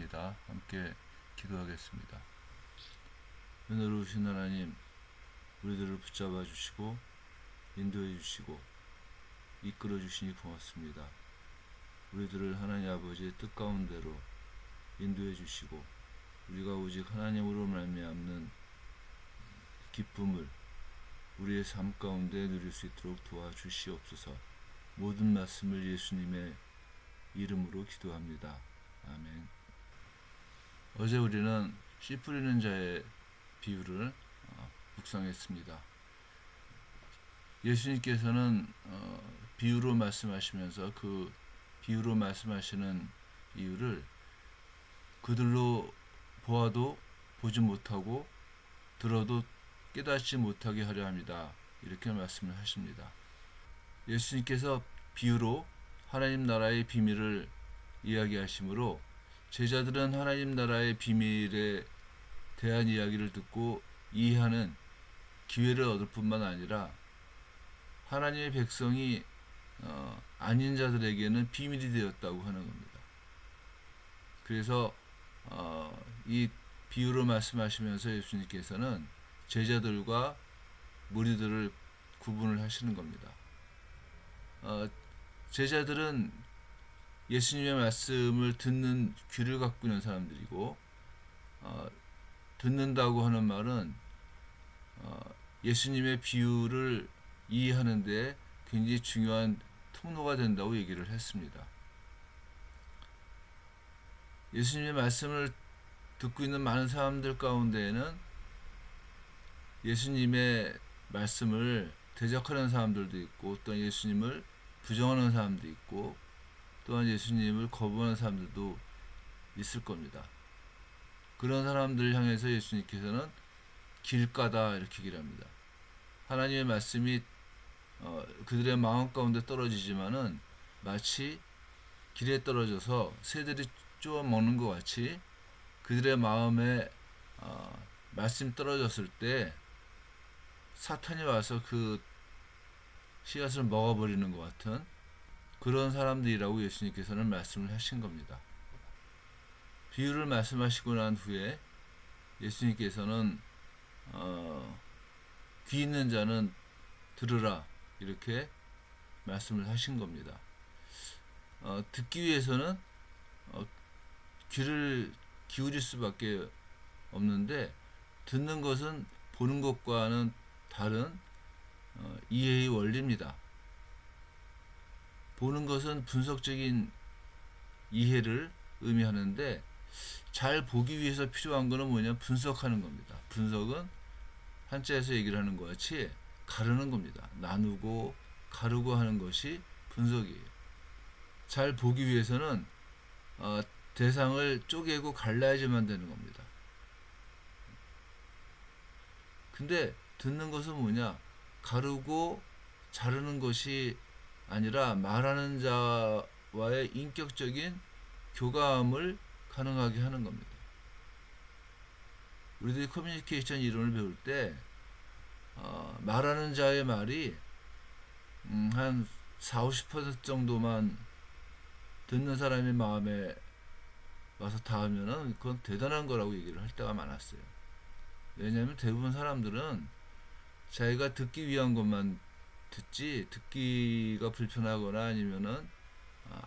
합니다. 함께 기도하겠습니다. 은혜로우신 하나님, 우리들을 붙잡아 주시고 인도해 주시고 이끌어 주시니 고맙습니다. 우리들을 하나님 아버지의 뜻 가운데로 인도해 주시고 우리가 오직 하나님으로 말미암는 기쁨을 우리의 삶 가운데 누릴 수 있도록 도와주시옵소서. 모든 말씀을 예수님의 이름으로 기도합니다. 아멘. 어제 우리는 씨 뿌리는 자의 비유를 묵상했습니다. 예수님께서는 비유로 말씀하시면서 그 비유로 말씀하시는 이유를 그들로 보아도 보지 못하고 들어도 깨닫지 못하게 하려 합니다. 이렇게 말씀을 하십니다. 예수님께서 비유로 하나님 나라의 비밀을 이야기하시므로 제자들은 하나님 나라의 비밀에 대한 이야기를 듣고 이해하는 기회를 얻을 뿐만 아니라 하나님의 백성이 아닌 자들에게는 비밀이 되었다고 하는 겁니다. 그래서 이 비유로 말씀하시면서 예수님께서는 제자들과 무리들을 구분을 하시는 겁니다. 제자들은 예수님의 말씀을 듣는 귀를 갖고 있는 사람들이고 듣는다고 하는 말은 예수님의 비유를 이해하는 데 굉장히 중요한 통로가 된다고 얘기를 했습니다. 예수님의 말씀을 듣고 있는 많은 사람들 가운데에는 예수님의 말씀을 대적하는 사람들도 있고 또한 예수님을 부정하는 사람도 있고 또한 예수님을 거부하는 사람들도 있을 겁니다. 그런 사람들을 향해서 예수님께서는 길가다 이렇게 얘기를 합니다. 하나님의 말씀이 그들의 마음 가운데 떨어지지만은 마치 길에 떨어져서 새들이 쪼아 먹는 것 같이 그들의 마음에 말씀이 떨어졌을 때 사탄이 와서 그 씨앗을 먹어버리는 것 같은 그런 사람들이라고 예수님께서는 말씀을 하신 겁니다. 비유를 말씀하시고 난 후에 예수님께서는 귀 있는 자는 들으라 이렇게 말씀을 하신 겁니다. 듣기 위해서는 귀를 기울일 수밖에 없는데 듣는 것은 보는 것과는 다른 이해의 원리입니다. 보는 것은 분석적인 이해를 의미하는데 잘 보기 위해서 필요한 것은 뭐냐? 분석하는 겁니다. 분석은 한자에서 얘기를 하는 것 같이 가르는 겁니다. 나누고 가르고 하는 것이 분석이에요. 잘 보기 위해서는 대상을 쪼개고 갈라야지만 되는 겁니다. 근데 듣는 것은 뭐냐? 가르고 자르는 것이 아니라 말하는 자와의 인격적인 교감을 가능하게 하는 겁니다. 우리들이 커뮤니케이션 이론을 배울 때 말하는 자의 말이 한 40~50% 정도만 듣는 사람의 마음에 와서 닿으면은 그건 대단한 거라고 얘기를 할 때가 많았어요. 왜냐하면 대부분 사람들은 자기가 듣기 위한 것만 듣지 듣기가 불편하거나 아니면은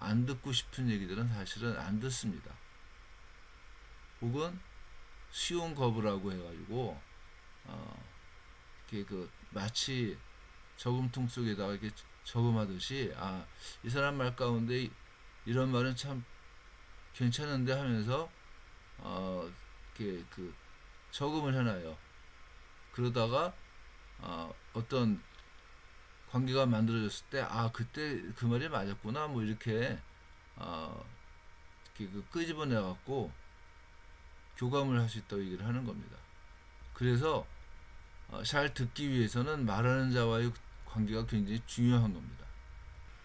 안 듣고 싶은 얘기들은 사실은 안 듣습니다. 혹은 수용 거부라고 해가지고 이렇게 마치 저금통 속에다가 이렇게 저금하듯이 이 사람 말 가운데 이런 말은 참 괜찮은데 하면서 이렇게 저금을 해놔요. 그러다가 어떤 관계가 만들어졌을 때 그때 그 말이 맞았구나 뭐 이렇게 끄집어내 갖고 교감을 할 수 있다고 얘기를 하는 겁니다. 그래서 잘 듣기 위해서는 말하는 자와의 관계가 굉장히 중요한 겁니다.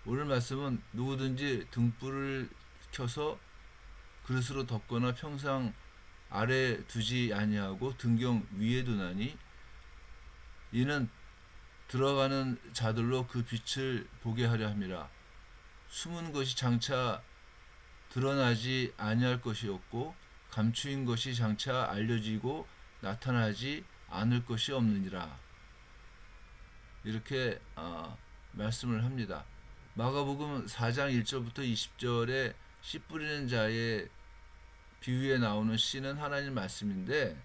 오늘 말씀은 누구든지 등불을 켜서 그릇으로 덮거나 평상 아래 두지 아니하고 등경 위에 두나니 이는 들어가는 자들로 그 빛을 보게 하려 함이라. 숨은 것이 장차 드러나지 아니할 것이었고 감추인 것이 장차 알려지고 나타나지 않을 것이 없느니라. 이렇게 말씀을 합니다. 마가복음 4장 1절부터 20절에 씨 뿌리는 자의 비유에 나오는 씨는 하나님 말씀인데,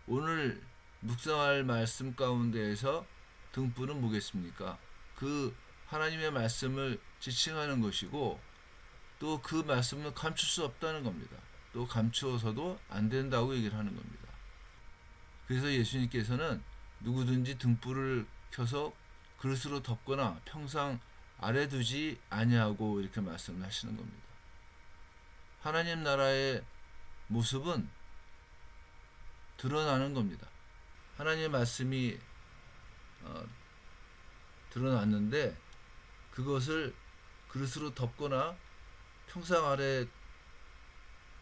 오늘 묵상할 말씀 가운데에서 등불은 뭐겠습니까? 그 하나님의 말씀을 지칭하는 것이고, 또 그 말씀은 감출 수 없다는 겁니다. 또 감추어서도 안 된다고 얘기를 하는 겁니다. 그래서 예수님께서는 누구든지 등불을 켜서 그릇으로 덮거나 평상 아래 두지 아니하고 이렇게 말씀을 하시는 겁니다. 하나님 나라의 모습은 드러나는 겁니다. 하나님의 말씀이 드러났는데 그것을 그릇으로 덮거나 평상 아래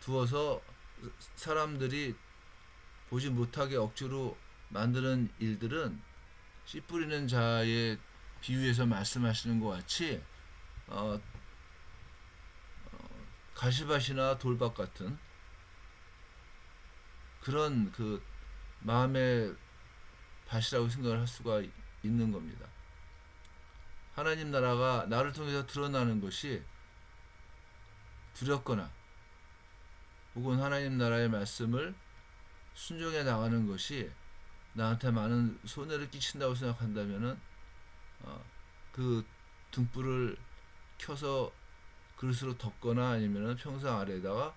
두어서 사람들이 보지 못하게 억지로 만드는 일들은 씨 뿌리는 자의 비유에서 말씀하시는 것 같이 가시밭이나 돌밭 같은 그런 그 마음의 밭이라고 생각을 할 수가 있는 겁니다. 하나님 나라가 나를 통해서 드러나는 것이 두렵거나 혹은 하나님 나라의 말씀을 순종해 나가는 것이 나한테 많은 손해를 끼친다고 생각한다면은 그 등불을 켜서 그릇으로 덮거나 아니면은 평상 아래에다가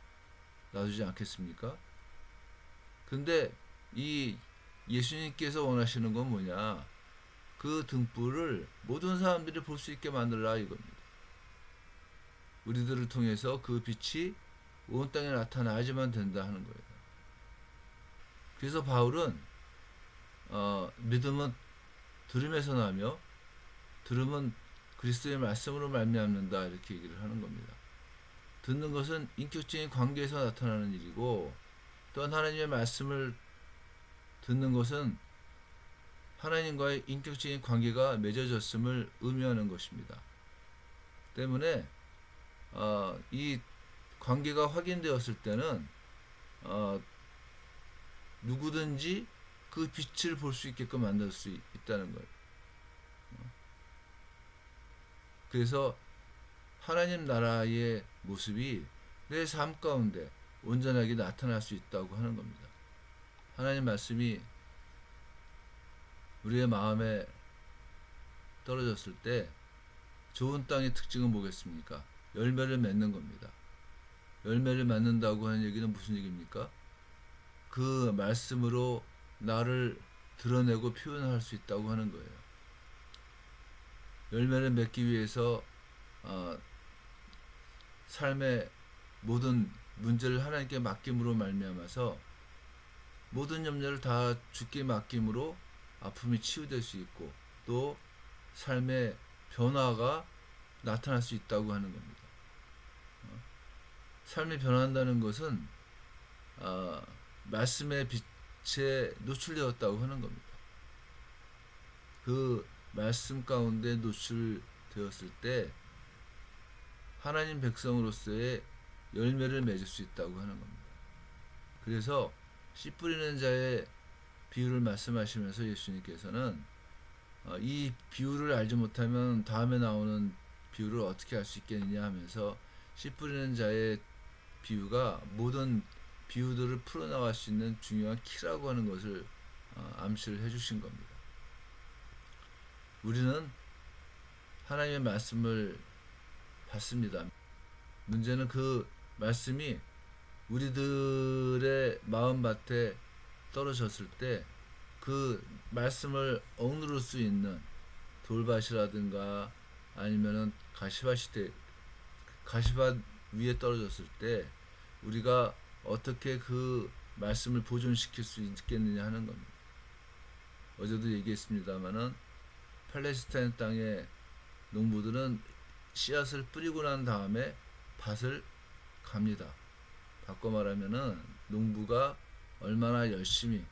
놔두지 않겠습니까? 근데 이 예수님께서 원하시는 건 뭐냐? 그 등불을 모든 사람들이 볼 수 있게 만들라 이겁니다. 우리들을 통해서 그 빛이 온 땅에 나타나야지만 된다 하는 거예요. 그래서 바울은 믿음은 들음에서 나며 들음은 그리스도의 말씀으로 말미암는다 이렇게 얘기를 하는 겁니다. 듣는 것은 인격적인 관계에서 나타나는 일이고, 또한 하나님의 말씀을 듣는 것은 하나님과의 인격적인 관계가 맺어졌음을 의미하는 것입니다. 때문에 이 관계가 확인되었을 때는 누구든지 그 빛을 볼 수 있게끔 만들 수 있다는 거예요. 그래서 하나님 나라의 모습이 내 삶 가운데 온전하게 나타날 수 있다고 하는 겁니다. 하나님 말씀이 우리의 마음에 떨어졌을 때 좋은 땅의 특징은 뭐겠습니까? 열매를 맺는 겁니다. 열매를 맺는다고 하는 얘기는 무슨 얘기입니까? 그 말씀으로 나를 드러내고 표현할 수 있다고 하는 거예요. 열매를 맺기 위해서 삶의 모든 문제를 하나님께 맡김으로 말미암아서 모든 염려를 다 주께 맡김으로 아픔이 치유될 수 있고 또 삶의 변화가 나타날 수 있다고 하는 겁니다. 삶이 변한다는 것은 말씀의 빛에 노출되었다고 하는 겁니다. 그 말씀 가운데 노출되었을 때 하나님 백성으로서의 열매를 맺을 수 있다고 하는 겁니다. 그래서 씨 뿌리는 자의 비유를 말씀하시면서 예수님께서는 이 비유를 알지 못하면 다음에 나오는 비유를 어떻게 알 수 있겠느냐 하면서 씨 뿌리는 자의 비유가 모든 비유들을 풀어나갈 수 있는 중요한 키라고 하는 것을 암시를 해주신 겁니다. 우리는 하나님의 말씀을 받습니다. 문제는 그 말씀이 우리들의 마음밭에 떨어졌을 때 그 말씀을 억누를 수 있는 돌밭이라든가 아니면은 가시밭 위에 떨어졌을 때 우리가 어떻게 그 말씀을 보존시킬 수 있겠느냐 하는 겁니다. 어제도 얘기했습니다마는 팔레스타인 땅의 농부들은 씨앗을 뿌리고 난 다음에 밭을 갑니다. 바꿔 말하면은 농부가 얼마나 열심히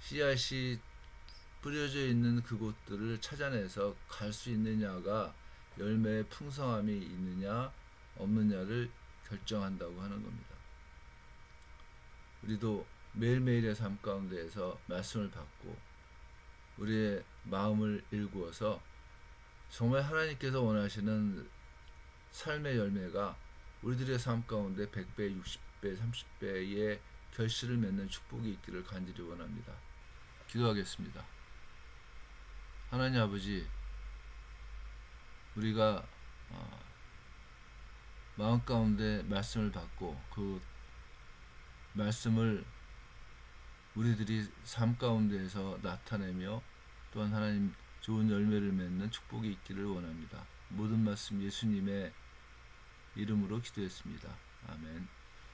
씨앗이 뿌려져 있는 그곳들을 찾아내서 갈 수 있느냐가 열매의 풍성함이 있느냐 없느냐를 결정한다고 하는 겁니다. 우리도 매일매일의 삶 가운데에서 말씀을 받고 우리의 마음을 일구어서 정말 하나님께서 원하시는 삶의 열매가 우리들의 삶 가운데 100배, 60배, 30배의 결실을 맺는 축복이 있기를 간절히 원합니다. 기도하겠습니다. 하나님 아버지, 우리가 마음 가운데 말씀을 받고 그 말씀을 우리들이 삶 가운데에서 나타내며 또한 하나님 좋은 열매를 맺는 축복이 있기를 원합니다. 모든 말씀 예수님의 이름으로 기도했습니다. 아멘.